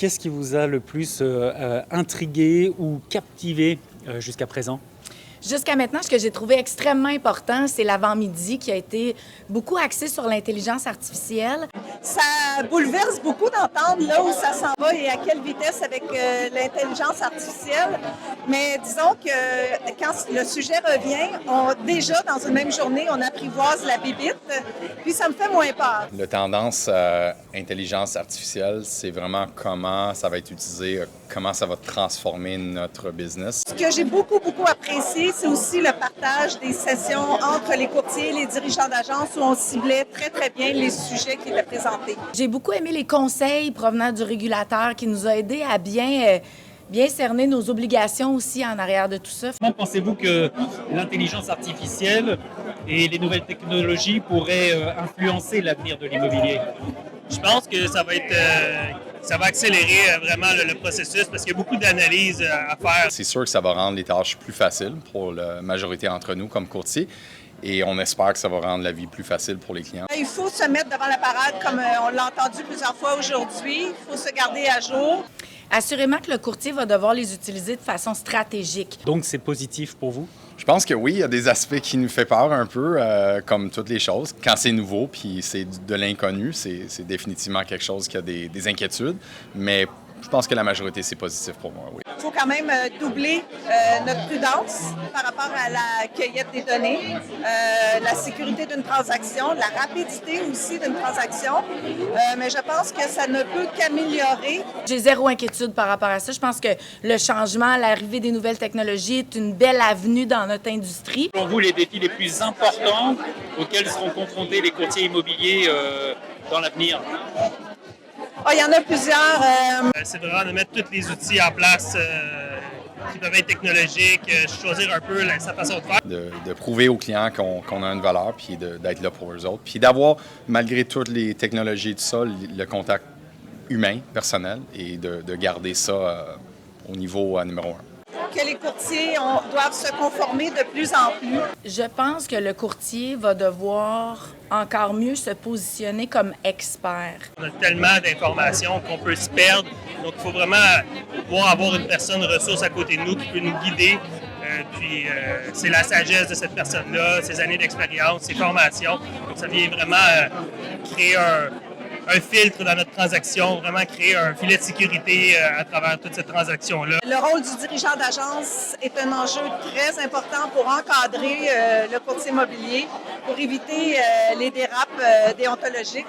qu'est-ce qui vous a le plus intrigué ou captivé jusqu'à présent? Jusqu'à maintenant, ce que j'ai trouvé extrêmement important, c'est l'avant-midi qui a été beaucoup axé sur l'intelligence artificielle. Ça bouleverse beaucoup d'entendre là où ça s'en va et à quelle vitesse avec l'intelligence artificielle. Mais disons que quand le sujet revient, déjà dans une même journée, on apprivoise la bébite, puis ça me fait moins peur. La tendance intelligence artificielle, c'est vraiment comment ça va être utilisé, comment ça va transformer notre business. Ce que j'ai beaucoup apprécié, c'est aussi le partage des sessions entre les courtiers et les dirigeants d'agence où on ciblait très bien les sujets qui étaient présentés. J'ai beaucoup aimé les conseils provenant du régulateur qui nous a aidés à bien cerner nos obligations aussi en arrière de tout ça. Comment pensez-vous que l'intelligence artificielle et les nouvelles technologies pourraient influencer l'avenir de l'immobilier? Je pense que ça va accélérer vraiment le processus parce qu'il y a beaucoup d'analyses à faire. C'est sûr que ça va rendre les tâches plus faciles pour la majorité d'entre nous comme courtiers et on espère que ça va rendre la vie plus facile pour les clients. Il faut se mettre devant la parade comme on l'a entendu plusieurs fois aujourd'hui. Il faut se garder à jour. Assurément que le courtier va devoir les utiliser de façon stratégique. Donc c'est positif pour vous? Je pense que oui, il y a des aspects qui nous font peur un peu, comme toutes les choses. Quand c'est nouveau puis c'est de l'inconnu, c'est définitivement quelque chose qui a des inquiétudes, mais je pense que la majorité, c'est positif pour moi, oui. Il faut quand même doubler notre prudence par rapport à la cueillette des données, la sécurité d'une transaction, la rapidité aussi d'une transaction, mais je pense que ça ne peut qu'améliorer. J'ai zéro inquiétude par rapport à ça. Je pense que le changement, l'arrivée des nouvelles technologies est une belle avenue dans notre industrie. Pour vous, les défis les plus importants auxquels seront confrontés les courtiers immobiliers dans l'avenir? Il y en a plusieurs. C'est vraiment de mettre tous les outils en place qui peuvent être technologiques, choisir un peu sa façon de faire. De prouver aux clients qu'on a une valeur, puis d'être là pour eux autres, puis d'avoir, malgré toutes les technologies et tout ça, le contact humain, personnel, et de garder ça au niveau numéro 1. Que les courtiers doivent se conformer de plus en plus. Je pense que le courtier va devoir encore mieux se positionner comme expert. On a tellement d'informations qu'on peut se perdre. Donc, il faut vraiment pouvoir avoir une personne ressource à côté de nous qui peut nous guider. Puis, c'est la sagesse de cette personne-là, ses années d'expérience, ses formations. Donc, ça vient vraiment créer un filtre dans notre transaction, vraiment créer un filet de sécurité à travers toute cette transaction-là. Le rôle du dirigeant d'agence est un enjeu très important pour encadrer le courtier immobilier, pour éviter les dérapes déontologiques.